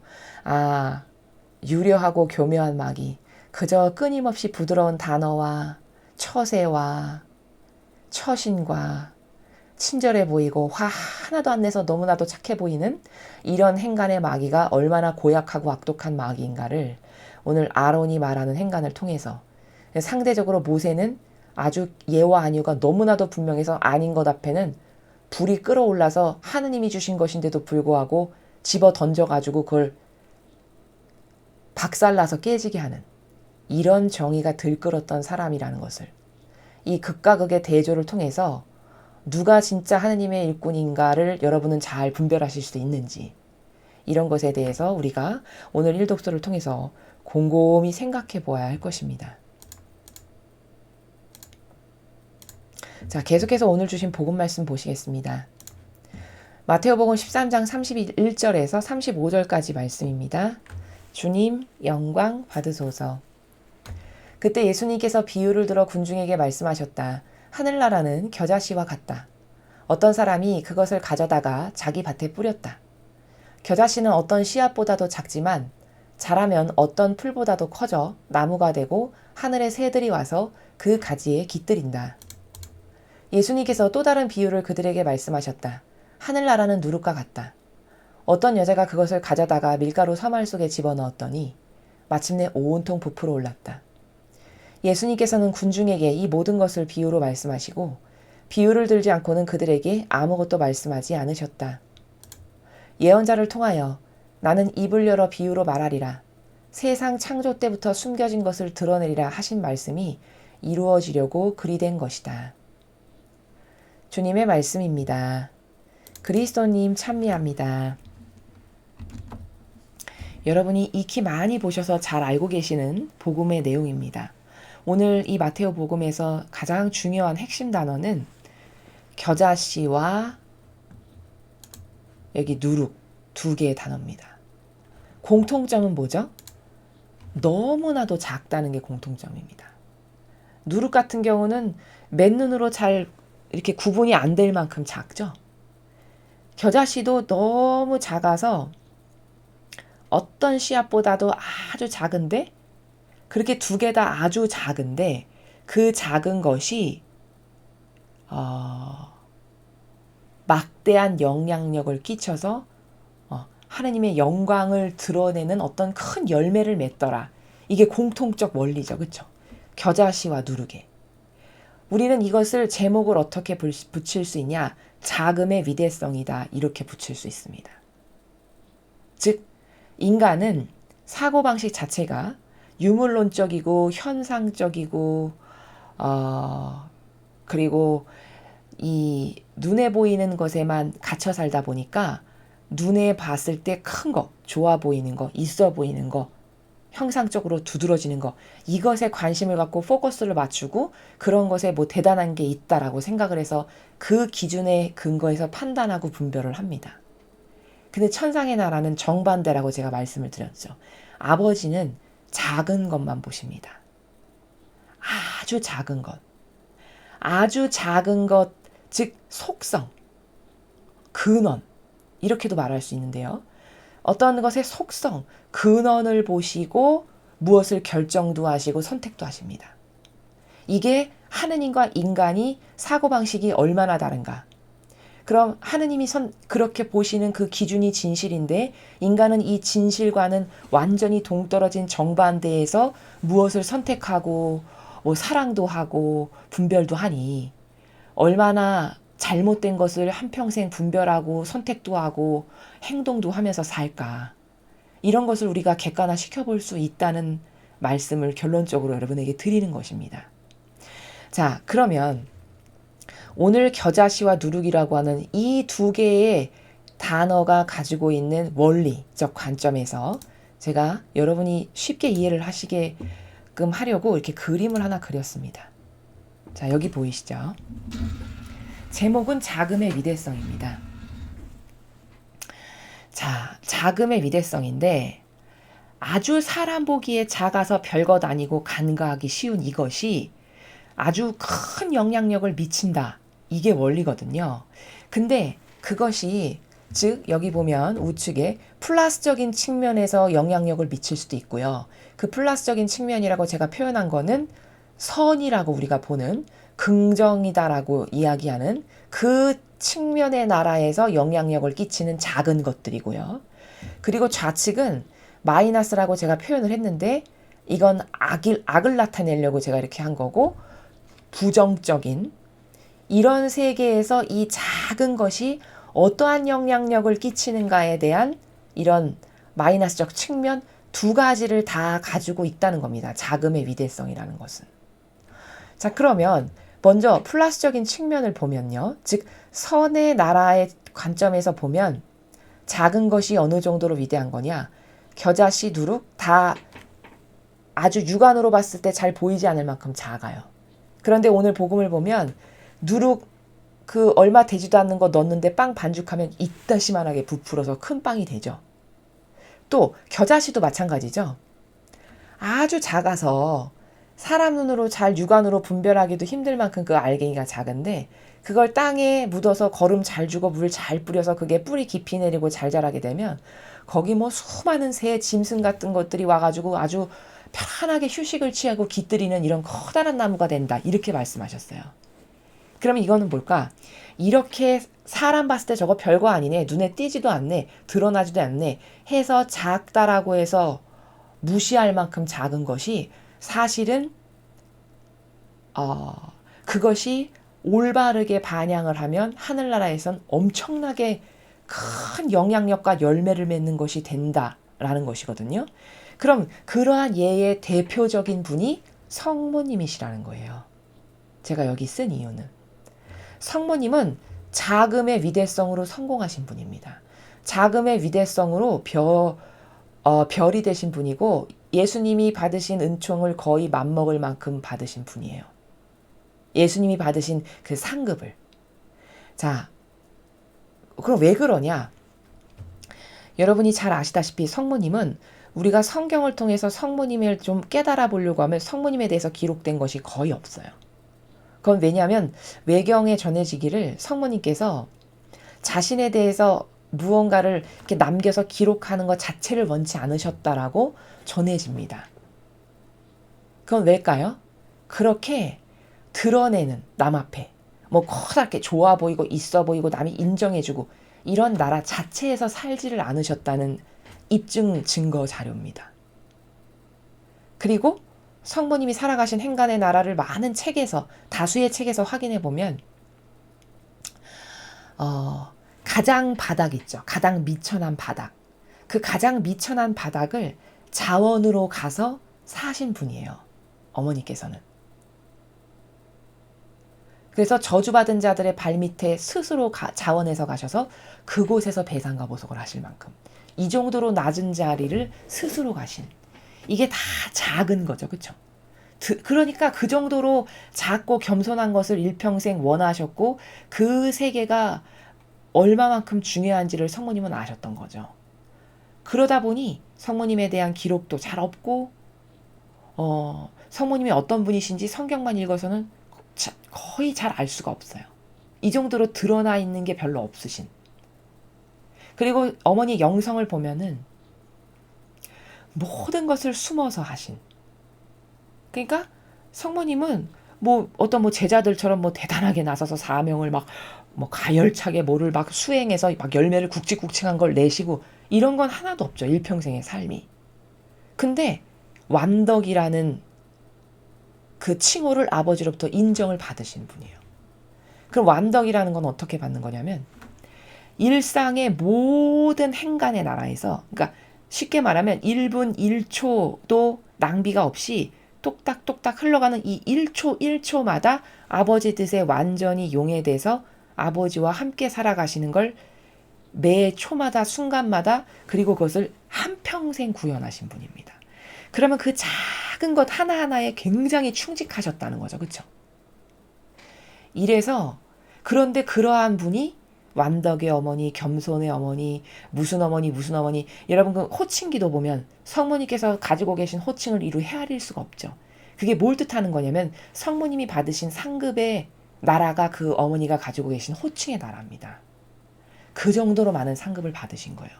유려하고 교묘한 마귀, 그저 끊임없이 부드러운 단어와 처세와 처신과 친절해 보이고 화 하나도 안 내서 너무나도 착해 보이는 이런 행간의 마귀가 얼마나 고약하고 악독한 마귀인가를 오늘 아론이 말하는 행간을 통해서, 상대적으로 모세는 아주 예와 아니오가 너무나도 분명해서 아닌 것 앞에는 불이 끓어올라서 하느님이 주신 것인데도 불구하고 집어 던져가지고 그걸 박살나서 깨지게 하는 이런 정의가 들끓었던 사람이라는 것을, 이 극과 극의 대조를 통해서 누가 진짜 하느님의 일꾼인가를 여러분은 잘 분별하실 수 있는지, 이런 것에 대해서 우리가 오늘 일독서를 통해서 곰곰이 생각해 보아야 할 것입니다. 자, 계속해서 오늘 주신 복음 말씀 보시겠습니다. 마태오복음 13장 31절에서 35절까지 말씀입니다. 주님 영광 받으소서. 그때 예수님께서 비유를 들어 군중에게 말씀하셨다. 하늘나라는 겨자씨와 같다. 어떤 사람이 그것을 가져다가 자기 밭에 뿌렸다. 겨자씨는 어떤 씨앗보다도 작지만 자라면 어떤 풀보다도 커져 나무가 되고 하늘의 새들이 와서 그 가지에 깃들인다. 예수님께서 또 다른 비유를 그들에게 말씀하셨다. 하늘나라는 누룩과 같다. 어떤 여자가 그것을 가져다가 밀가루 서말 속에 집어넣었더니 마침내 온통 부풀어 올랐다. 예수님께서는 군중에게 이 모든 것을 비유로 말씀하시고 비유를 들지 않고는 그들에게 아무것도 말씀하지 않으셨다. 예언자를 통하여 나는 입을 열어 비유로 말하리라. 세상 창조 때부터 숨겨진 것을 드러내리라 하신 말씀이 이루어지려고 그리 된 것이다. 주님의 말씀입니다. 그리스도님 찬미합니다. 여러분이 익히 많이 보셔서 잘 알고 계시는 복음의 내용입니다. 오늘 이 마테오 복음에서 가장 중요한 핵심 단어는 겨자씨와 여기 누룩 두 개의 단어입니다. 공통점은 뭐죠? 너무나도 작다는 게 공통점입니다. 누룩 같은 경우는 맨눈으로 잘 이렇게 구분이 안 될 만큼 작죠. 겨자씨도 너무 작아서 어떤 씨앗보다도 아주 작은데, 그렇게 두 개 다 아주 작은데 그 작은 것이 막대한 영향력을 끼쳐서 하나님의 영광을 드러내는 어떤 큰 열매를 맺더라. 이게 공통적 원리죠. 그렇죠? 겨자씨와 누룩에. 우리는 이것을 제목을 어떻게 붙일 수 있냐? 자금의 위대성이다. 이렇게 붙일 수 있습니다. 즉 인간은 사고방식 자체가 유물론적이고 현상적이고 그리고 이 눈에 보이는 것에만 갇혀 살다 보니까 눈에 봤을 때 큰 거, 좋아 보이는 거, 있어 보이는 거, 형상적으로 두드러지는 거, 이것에 관심을 갖고 포커스를 맞추고 그런 것에 뭐 대단한 게 있다라고 생각을 해서 그 기준에 근거해서 판단하고 분별을 합니다. 근데 천상의 나라는 정반대라고 제가 말씀을 드렸죠. 아버지는 작은 것만 보십니다. 아주 작은 것. 아주 작은 것, 즉 속성, 근원, 이렇게도 말할 수 있는데요. 어떤 것의 속성, 근원을 보시고 무엇을 결정도 하시고 선택도 하십니다. 이게 하느님과 인간이 사고방식이 얼마나 다른가. 그럼 하느님이 그렇게 보시는 그 기준이 진실인데 인간은 이 진실과는 완전히 동떨어진 정반대에서 무엇을 선택하고 뭐 사랑도 하고 분별도 하니 얼마나 잘못된 것을 한평생 분별하고 선택도 하고 행동도 하면서 살까. 이런 것을 우리가 객관화 시켜볼 수 있다는 말씀을 결론적으로 여러분에게 드리는 것입니다. 자, 그러면 오늘 겨자씨와 누룩이라고 하는 이 두 개의 단어가 가지고 있는 원리적 관점에서 제가 여러분이 쉽게 이해를 하시게끔 하려고 이렇게 그림을 하나 그렸습니다. 자, 여기 보이시죠? 제목은 자금의 위대성입니다. 자, 자금의 위대성인데 아주 사람 보기에 작아서 별것 아니고 간과하기 쉬운 이것이 아주 큰 영향력을 미친다. 이게 원리거든요. 근데 그것이 즉 여기 보면 우측에 플러스적인 측면에서 영향력을 미칠 수도 있고요. 그 플러스적인 측면이라고 제가 표현한 거는 선이라고 우리가 보는 긍정이다라고 이야기하는 그 측면의 나라에서 영향력을 끼치는 작은 것들이고요. 그리고 좌측은 마이너스라고 제가 표현을 했는데 이건 악을 나타내려고 제가 이렇게 한 거고 부정적인 이런 세계에서 이 작은 것이 어떠한 영향력을 끼치는가에 대한 이런 마이너스적 측면 두 가지를 다 가지고 있다는 겁니다. 자금의 위대성이라는 것은. 자, 그러면 먼저 플러스적인 측면을 보면요. 즉 선의 나라의 관점에서 보면 작은 것이 어느 정도로 위대한 거냐. 겨자씨, 누룩 다 아주 육안으로 봤을 때 잘 보이지 않을 만큼 작아요. 그런데 오늘 복음을 보면 누룩 그 얼마 되지도 않는 거 넣었는데 빵 반죽하면 이따시만하게 부풀어서 큰 빵이 되죠. 또 겨자씨도 마찬가지죠. 아주 작아서 사람 눈으로 잘 육안으로 분별하기도 힘들 만큼 그 알갱이가 작은데 그걸 땅에 묻어서 거름 잘 주고 물 잘 뿌려서 그게 뿌리 깊이 내리고 잘 자라게 되면 거기 뭐 수많은 새, 짐승 같은 것들이 와가지고 아주 편안하게 휴식을 취하고 깃들이는 이런 커다란 나무가 된다. 이렇게 말씀하셨어요. 그러면 이거는 뭘까? 이렇게 사람 봤을 때 저거 별거 아니네. 눈에 띄지도 않네. 드러나지도 않네. 해서 작다라고 해서 무시할 만큼 작은 것이 사실은 그것이 올바르게 반영을 하면 하늘나라에선 엄청나게 큰 영향력과 열매를 맺는 것이 된다라는 것이거든요. 그럼 그러한 예의 대표적인 분이 성모님이시라는 거예요. 제가 여기 쓴 이유는 성모님은 자금의 위대성으로 성공하신 분입니다. 자금의 위대성으로 별이 되신 분이고 예수님이 받으신 은총을 거의 맞먹을 만큼 받으신 분이에요. 예수님이 받으신 그 상급을. 자, 그럼 왜 그러냐? 여러분이 잘 아시다시피 성모님은 우리가 성경을 통해서 성모님을 좀 깨달아 보려고 하면 성모님에 대해서 기록된 것이 거의 없어요. 그건 왜냐하면 외경에 전해지기를 성모님께서 자신에 대해서 무언가를 이렇게 남겨서 기록하는 것 자체를 원치 않으셨다라고 전해집니다. 그건 왜일까요? 그렇게 드러내는 남 앞에 뭐 커다랗게 좋아 보이고 있어 보이고 남이 인정해주고 이런 나라 자체에서 살지를 않으셨다는 입증 증거 자료입니다. 그리고 성모님이 살아가신 행간의 나라를 많은 책에서 다수의 책에서 확인해 보면 가장 바닥 있죠. 가장 미천한 바닥. 그 가장 미천한 바닥을 자원으로 가서 사신 분이에요. 어머니께서는. 그래서 저주받은 자들의 발밑에 스스로 자원해서 가셔서 그곳에서 배상과 보석을 하실 만큼 이 정도로 낮은 자리를 스스로 가신 이게 다 작은 거죠. 그렇죠? 그러니까 그 정도로 작고 겸손한 것을 일평생 원하셨고 그 세계가 얼마만큼 중요한지를 성모님은 아셨던 거죠. 그러다 보니 성모님에 대한 기록도 잘 없고 성모님이 어떤 분이신지 성경만 읽어서는 거의 잘 알 수가 없어요. 이 정도로 드러나 있는 게 별로 없으신. 그리고 어머니 영성을 보면은 모든 것을 숨어서 하신. 그러니까 성모님은 뭐 어떤 뭐 제자들처럼 뭐 대단하게 나서서 사명을 막 뭐 가열차게 뭐를 막 수행해서 막 열매를 굵직굵직한 걸 내시고 이런 건 하나도 없죠. 일평생의 삶이. 근데 완덕이라는 그 칭호를 아버지로부터 인정을 받으신 분이에요. 그럼 완덕이라는 건 어떻게 받는 거냐면 일상의 모든 행간의 나라에서 그러니까 쉽게 말하면 1분 1초도 낭비가 없이 똑딱똑딱 흘러가는 이 1초 1초마다 아버지 뜻에 완전히 용해돼서 아버지와 함께 살아가시는 걸 매 초마다 순간마다 그리고 그것을 한평생 구현하신 분입니다. 그러면 그 작은 것 하나하나에 굉장히 충직하셨다는 거죠. 그렇죠? 이래서 그런데 그러한 분이 완덕의 어머니, 겸손의 어머니, 무슨 어머니, 무슨 어머니, 여러분 그 호칭기도 보면 성모님께서 가지고 계신 호칭을 이루 헤아릴 수가 없죠. 그게 뭘 뜻하는 거냐면 성모님이 받으신 상급의 나라가 그 어머니가 가지고 계신 호칭의 나라입니다. 그 정도로 많은 상급을 받으신 거예요.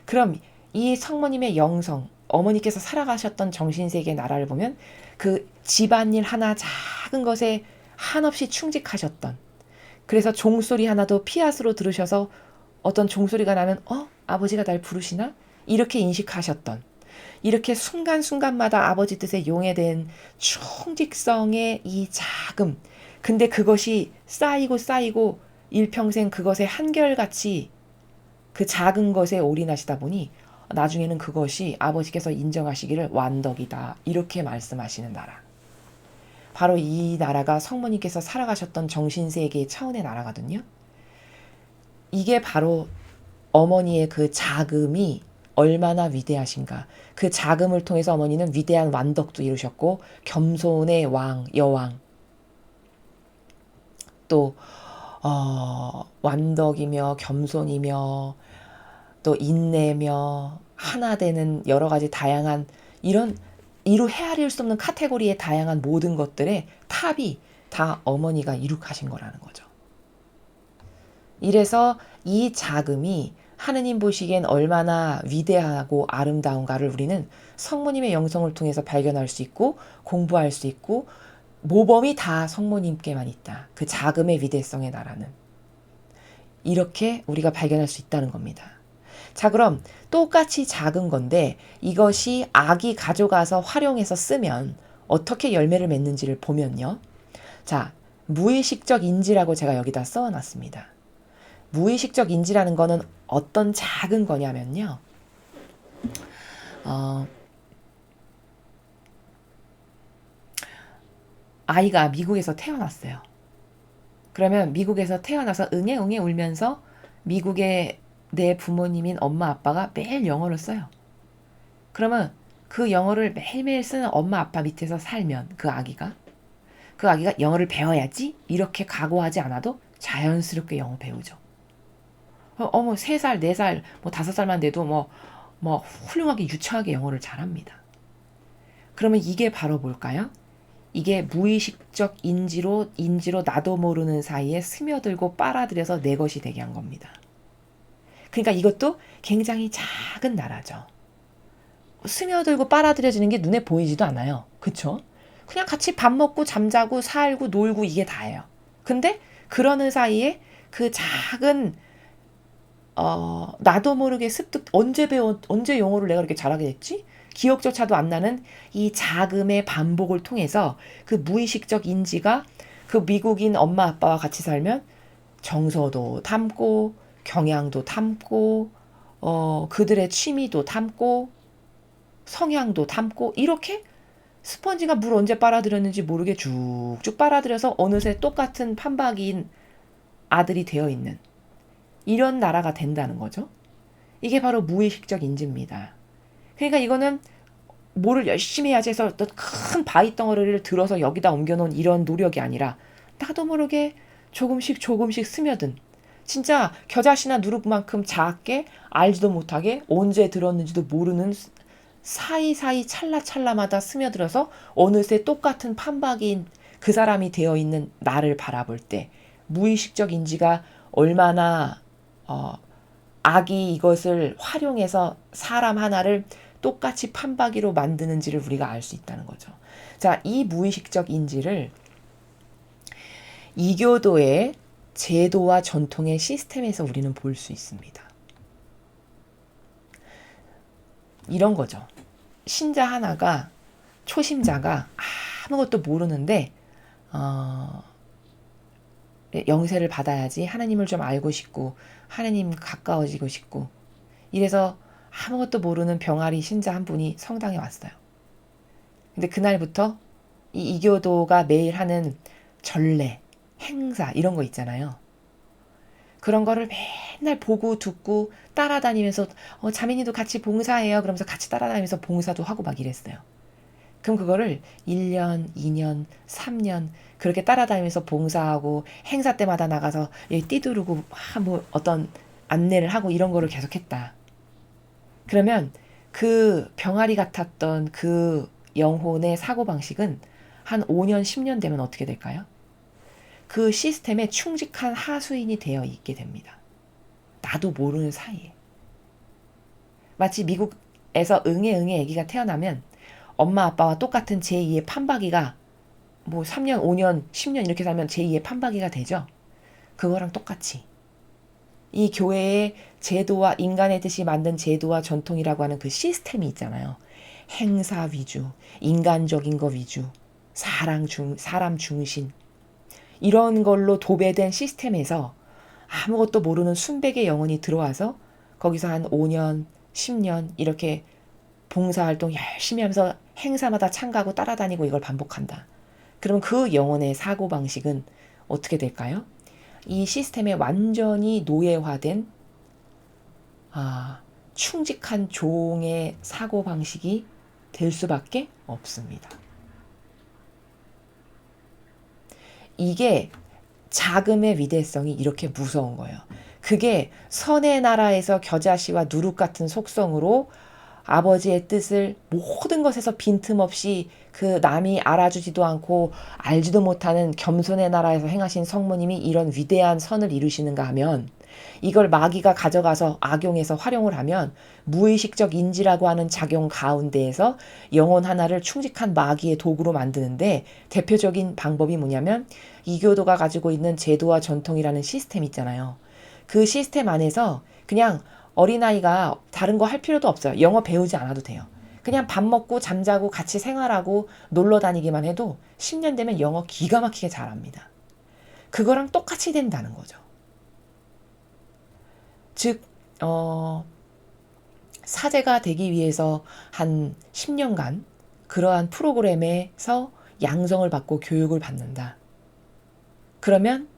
그럼 이 성모님의 영성, 어머니께서 살아가셨던 정신세계의 나라를 보면 그 집안일 하나 작은 것에 한없이 충직하셨던, 그래서 종소리 하나도 피아스로 들으셔서 어떤 종소리가 나면 아버지가 날 부르시나? 이렇게 인식하셨던, 이렇게 순간순간마다 아버지 뜻에 용해된 충직성의 이 자금, 근데 그것이 쌓이고 일평생 그것에 한결같이 그 작은 것에 올인하시다 보니 나중에는 그것이 아버지께서 인정하시기를 완덕이다 이렇게 말씀하시는 나라. 바로 이 나라가 성모님께서 살아가셨던 정신세계의 차원의 나라거든요. 이게 바로 어머니의 그 자금이 얼마나 위대하신가. 그 자금을 통해서 어머니는 위대한 완덕도 이루셨고 겸손의 왕, 여왕, 또 완덕이며 겸손이며 또 인내며 하나 되는 여러 가지 다양한 이런 이루 헤아릴 수 없는 카테고리의 다양한 모든 것들의 탑이 다 어머니가 이룩하신 거라는 거죠. 이래서 이 자금이 하느님 보시기엔 얼마나 위대하고 아름다운가를 우리는 성모님의 영성을 통해서 발견할 수 있고 공부할 수 있고, 모범이 다 성모님께만 있다. 그 자금의 위대성의 나라는. 이렇게 우리가 발견할 수 있다는 겁니다. 자, 그럼 똑같이 작은 건데 이것이 악이 가져가서 활용해서 쓰면 어떻게 열매를 맺는지를 보면요. 자, 무의식적 인지라고 제가 여기다 써놨습니다. 무의식적 인지라는 거는 어떤 작은 거냐면요. 아이가 미국에서 태어났어요. 그러면 미국에서 태어나서 응애 울면서 미국의 내 부모님인 엄마 아빠가 매일 영어를 써요. 그러면 그 영어를 매일매일 쓰는 엄마 아빠 밑에서 살면 그 아기가 영어를 배워야지 이렇게 각오하지 않아도 자연스럽게 영어 배우죠. 3살, 4살, 5살만 돼도 훌륭하게 유창하게 영어를 잘합니다. 그러면 이게 바로 뭘까요? 이게 무의식적 인지로 나도 모르는 사이에 스며들고 빨아들여서 내 것이 되게 한 겁니다. 그러니까 이것도 굉장히 작은 나라죠. 스며들고 빨아들여지는 게 눈에 보이지도 않아요. 그쵸? 그냥 같이 밥 먹고 잠자고 살고 놀고 이게 다예요. 근데 그러는 사이에 그 작은 나도 모르게 습득, 언제 영어를 내가 이렇게 잘하게 됐지? 기억조차도 안 나는 이 자금의 반복을 통해서 그 무의식적 인지가 그 미국인 엄마 아빠와 같이 살면 정서도 담고 경향도 담고 그들의 취미도 담고 성향도 담고 이렇게 스펀지가 물 언제 빨아들였는지 모르게 쭉쭉 빨아들여서 어느새 똑같은 판박이인 아들이 되어 있는 이런 나라가 된다는 거죠. 이게 바로 무의식적 인지입니다. 그러니까 이거는 뭐를 열심히 해야지 해서 어떤 큰 바위 덩어리를 들어서 여기다 옮겨놓은 이런 노력이 아니라 나도 모르게 조금씩 스며든, 진짜 겨자씨나 누룩만큼 작게 알지도 못하게 언제 들었는지도 모르는 사이사이 찰나찰나마다 스며들어서 어느새 똑같은 판박이인 그 사람이 되어 있는 나를 바라볼 때 무의식적 인지가 얼마나 악이 이것을 활용해서 사람 하나를 똑같이 판박이로 만드는지를 우리가 알 수 있다는 거죠. 자, 이 무의식적 인지를 이교도의 제도와 전통의 시스템에서 우리는 볼 수 있습니다. 이런 거죠. 신자 하나가, 초심자가 아무것도 모르는데 영세를 받아야지 하나님을 좀 알고 싶고 하나님 가까워지고 싶고 이래서 아무것도 모르는 병아리 신자 한 분이 성당에 왔어요. 근데 그날부터 이 이교도가 매일 하는 전례, 행사 이런 거 있잖아요. 그런 거를 맨날 보고 듣고 따라다니면서 자매님도 같이 봉사해요. 그러면서 같이 따라다니면서 봉사도 하고 막 이랬어요. 그럼 그거를 1년, 2년, 3년 그렇게 따라다니면서 봉사하고 행사 때마다 나가서 띠두르고 뭐 어떤 안내를 하고 이런 거를 계속했다. 그러면 그 병아리 같았던 그 영혼의 사고방식은 한 5년, 10년 되면 어떻게 될까요? 그 시스템에 충직한 하수인이 되어 있게 됩니다. 나도 모르는 사이에. 마치 미국에서 응애 아기가 태어나면 엄마 아빠와 똑같은 제2의 판박이가 뭐 3년, 5년, 10년 이렇게 살면 제2의 판박이가 되죠. 그거랑 똑같이 이 교회의 제도와 인간의 뜻이 만든 제도와 전통이라고 하는 그 시스템이 있잖아요. 행사 위주, 인간적인 거 위주, 사람 중심 이런 걸로 도배된 시스템에서 아무것도 모르는 순백의 영혼이 들어와서 거기서 한 5년, 10년 이렇게 봉사활동 열심히 하면서 행사마다 참가하고 따라다니고 이걸 반복한다. 그럼 그 영혼의 사고방식은 어떻게 될까요? 이 시스템에 완전히 노예화된 충직한 종의 사고방식이 될 수밖에 없습니다. 이게 자금의 위대성이 이렇게 무서운 거예요. 그게 선의 나라에서 겨자씨와 누룩 같은 속성으로 아버지의 뜻을 모든 것에서 빈틈없이 그 남이 알아주지도 않고 알지도 못하는 겸손의 나라에서 행하신 성모님이 이런 위대한 선을 이루시는가 하면 이걸 마귀가 가져가서 악용해서 활용을 하면 무의식적 인지라고 하는 작용 가운데에서 영혼 하나를 충직한 마귀의 도구로 만드는데 대표적인 방법이 뭐냐면 이교도가 가지고 있는 제도와 전통이라는 시스템 있잖아요. 그 시스템 안에서 그냥 어린아이가 다른 거 할 필요도 없어요. 영어 배우지 않아도 돼요. 그냥 밥 먹고 잠자고 같이 생활하고 놀러 다니기만 해도 10년 되면 영어 기가 막히게 잘합니다. 그거랑 똑같이 된다는 거죠. 즉 사제가 되기 위해서 한 10년간 그러한 프로그램에서 양성을 받고 교육을 받는다. 그러면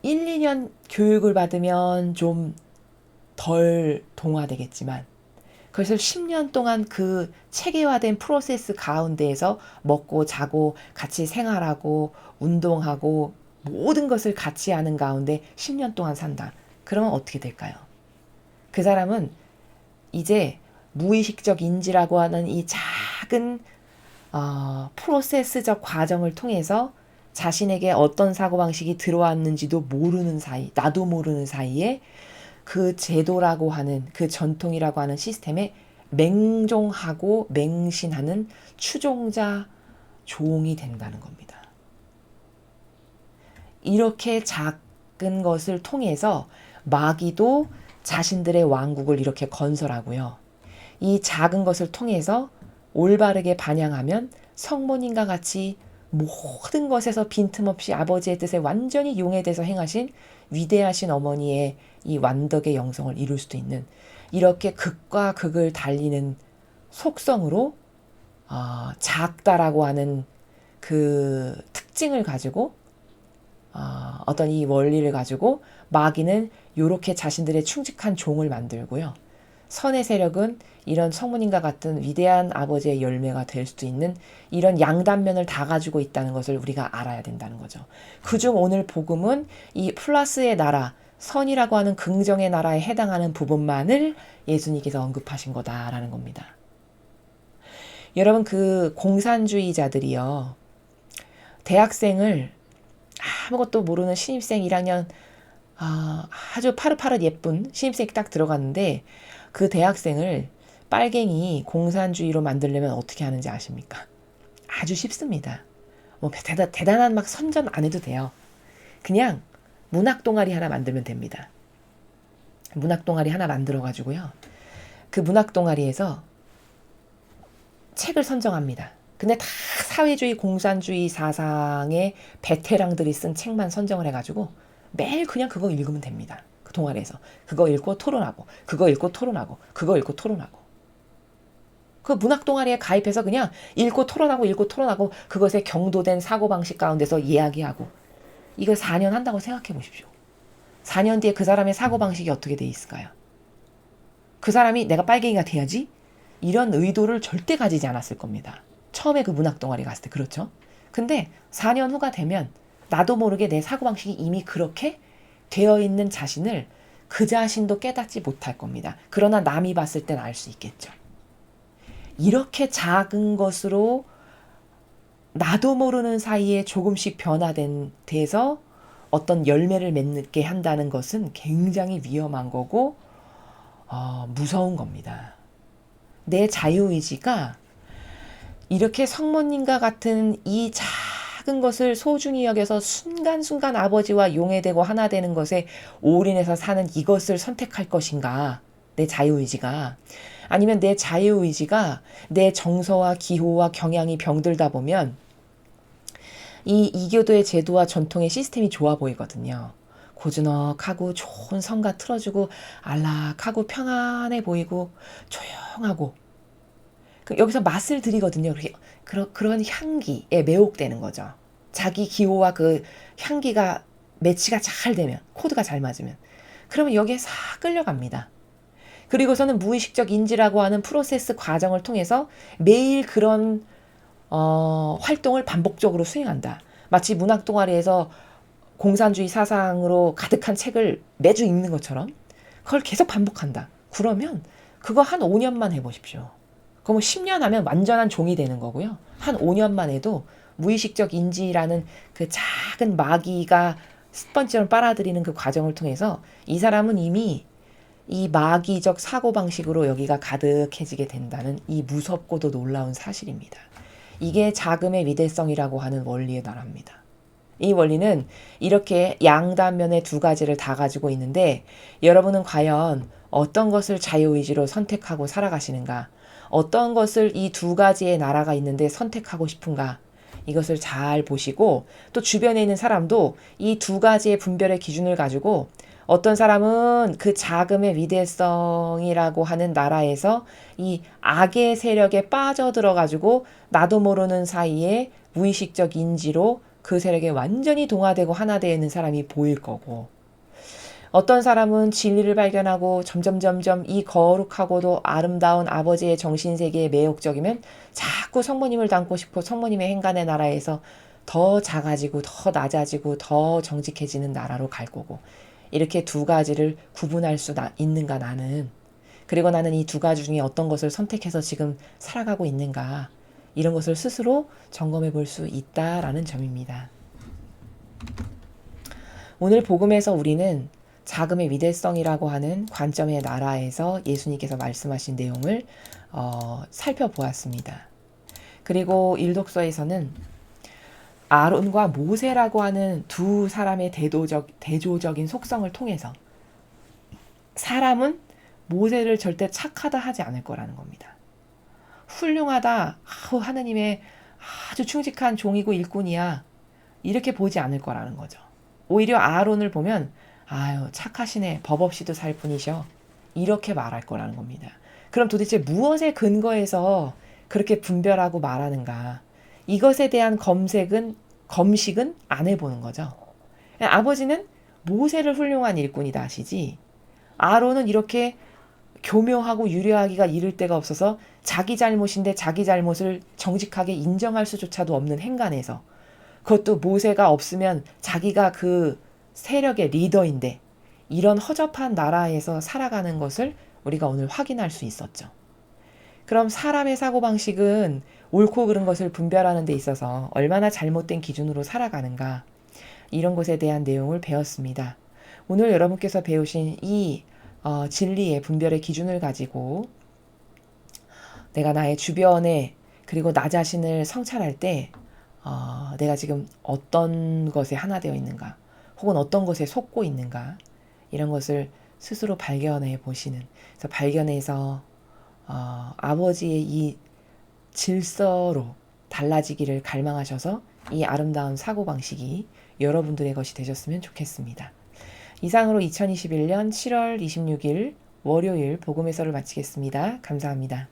1, 2년 교육을 받으면 좀 덜 동화되겠지만 그래서 10년 동안 그 체계화된 프로세스 가운데에서 먹고 자고 같이 생활하고 운동하고 모든 것을 같이 하는 가운데 10년 동안 산다. 그러면 어떻게 될까요? 그 사람은 이제 무의식적 인지라고 하는 이 작은 프로세스적 과정을 통해서 자신에게 어떤 사고방식이 들어왔는지도 모르는 사이, 나도 모르는 사이에 그 제도라고 하는 그 전통이라고 하는 시스템에 맹종하고 맹신하는 추종자 종이 된다는 겁니다. 이렇게 작은 것을 통해서 마귀도 자신들의 왕국을 이렇게 건설하고요. 이 작은 것을 통해서 올바르게 반영하면 성모님과 같이 모든 것에서 빈틈없이 아버지의 뜻에 완전히 용해돼서 행하신 위대하신 어머니의 이 완덕의 영성을 이룰 수도 있는 이렇게 극과 극을 달리는 속성으로 작다라고 하는 그 특징을 가지고 어떤 이 원리를 가지고 마귀는 이렇게 자신들의 충직한 종을 만들고요. 선의 세력은 이런 성모님과 같은 위대한 아버지의 열매가 될 수도 있는 이런 양단면을 다 가지고 있다는 것을 우리가 알아야 된다는 거죠. 그중 오늘 복음은 이 플러스의 나라, 선이라고 하는 긍정의 나라에 해당하는 부분만을 예수님께서 언급하신 거다라는 겁니다. 여러분 그 공산주의자들이요. 대학생을 아무것도 모르는 신입생 1학년 아주 파릇파릇 예쁜 신입생이 딱 들어갔는데 그 대학생을 빨갱이 공산주의로 만들려면 어떻게 하는지 아십니까? 아주 쉽습니다. 뭐 대단한 막 선전 안 해도 돼요. 그냥 문학 동아리 하나 만들면 됩니다. 문학 동아리 하나 만들어 가지고요. 그 문학 동아리에서 책을 선정합니다. 근데 다 사회주의 공산주의 사상의 베테랑들이 쓴 책만 선정을 해가지고 매일 그냥 그거 읽으면 됩니다. 동아리에서 그거 읽고 토론하고 그거 읽고 토론하고 그거 읽고 토론하고 그 문학 동아리에 가입해서 그냥 읽고 토론하고 그것에 경도된 사고방식 가운데서 이야기하고 이걸 4년 한다고 생각해 보십시오. 4년 뒤에 그 사람의 사고방식이 어떻게 돼 있을까요? 그 사람이 내가 빨갱이가 돼야지? 이런 의도를 절대 가지지 않았을 겁니다. 처음에 그 문학 동아리 갔을 때 그렇죠? 근데 4년 후가 되면 나도 모르게 내 사고방식이 이미 그렇게 되어 있는 자신을 그 자신도 깨닫지 못할 겁니다. 그러나 남이 봤을 땐 알 수 있겠죠. 이렇게 작은 것으로 나도 모르는 사이에 조금씩 변화돼서 어떤 열매를 맺게 한다는 것은 굉장히 위험한 거고 무서운 겁니다. 내 자유의지가 이렇게 성모님과 같은 이 작은 것을 소중히 여겨서 순간순간 아버지와 용해되고 하나 되는 것에 올인해서 사는 이것을 선택할 것인가? 내 자유의지가. 아니면 내 자유의지가 내 정서와 기호와 경향이 병들다 보면 이 이교도의 제도와 전통의 시스템이 좋아 보이거든요. 고즈넉하고 좋은 성가 틀어주고 안락하고 평안해 보이고 조용하고 여기서 맛을 들이거든요. 그런 향기에 매혹되는 거죠. 자기 기호와 그 향기가 매치가 잘 되면 코드가 잘 맞으면 그러면 여기에 싹 끌려갑니다. 그리고서는 무의식적 인지라고 하는 프로세스 과정을 통해서 매일 그런 활동을 반복적으로 수행한다. 마치 문학 동아리에서 공산주의 사상으로 가득한 책을 매주 읽는 것처럼 그걸 계속 반복한다. 그러면 그거 한 5년만 해보십시오. 그럼 10년 하면 완전한 종이 되는 거고요. 한 5년만 해도 무의식적 인지라는 그 작은 마귀가 스펀지처럼 빨아들이는 그 과정을 통해서 이 사람은 이미 이 마귀적 사고방식으로 여기가 가득해지게 된다는 이 무섭고도 놀라운 사실입니다. 이게 자금의 위대성이라고 하는 원리의 나라입니다. 이 원리는 이렇게 양단면의 두 가지를 다 가지고 있는데 여러분은 과연 어떤 것을 자유의지로 선택하고 살아가시는가? 어떤 것을 이 두 가지의 나라가 있는데 선택하고 싶은가? 이것을 잘 보시고 또 주변에 있는 사람도 이 두 가지의 분별의 기준을 가지고 어떤 사람은 그 자금의 위대성이라고 하는 나라에서 이 악의 세력에 빠져들어가지고 나도 모르는 사이에 무의식적 인지로 그 세력에 완전히 동화되고 하나 되어 있는 사람이 보일 거고 어떤 사람은 진리를 발견하고 점점 이 거룩하고도 아름다운 아버지의 정신세계에 매혹적이면 자꾸 성모님을 닮고 싶고 성모님의 행간의 나라에서 더 작아지고 더 낮아지고 더 정직해지는 나라로 갈 거고 이렇게 두 가지를 구분할 수 있는가 나는. 그리고 나는 이 두 가지 중에 어떤 것을 선택해서 지금 살아가고 있는가. 이런 것을 스스로 점검해 볼 수 있다라는 점입니다. 오늘 복음에서 우리는 자금의 위대성이라고 하는 관점의 나라에서 예수님께서 말씀하신 내용을 살펴보았습니다. 그리고 일독서에서는 아론과 모세라고 하는 두 사람의 대조적인 속성을 통해서 사람은 모세를 절대 착하다 하지 않을 거라는 겁니다. 훌륭하다, 하느님의 아주 충직한 종이고 일꾼이야 이렇게 보지 않을 거라는 거죠. 오히려 아론을 보면 아유 착하시네 법 없이도 살 뿐이셔 이렇게 말할 거라는 겁니다. 그럼 도대체 무엇에 근거해서 그렇게 분별하고 말하는가? 이것에 대한 검식은 안 해보는 거죠. 아버지는 모세를 훌륭한 일꾼이다 하시지 아론은 이렇게 교묘하고 유려하기가 이를 데가 없어서 자기 잘못인데 자기 잘못을 정직하게 인정할 수조차도 없는 행간에서 그것도 모세가 없으면 자기가 그 세력의 리더인데 이런 허접한 나라에서 살아가는 것을 우리가 오늘 확인할 수 있었죠. 그럼 사람의 사고방식은 옳고 그른 것을 분별하는 데 있어서 얼마나 잘못된 기준으로 살아가는가 이런 것에 대한 내용을 배웠습니다. 오늘 여러분께서 배우신 이 진리의 분별의 기준을 가지고 내가 나의 주변에 그리고 나 자신을 성찰할 때 내가 지금 어떤 것에 하나 되어 있는가 혹은 어떤 것에 속고 있는가 이런 것을 스스로 발견해 보시는 그래서 발견해서 아버지의 이 질서로 달라지기를 갈망하셔서 이 아름다운 사고방식이 여러분들의 것이 되셨으면 좋겠습니다. 이상으로 2021년 7월 26일 월요일 복음의 설을 마치겠습니다. 감사합니다.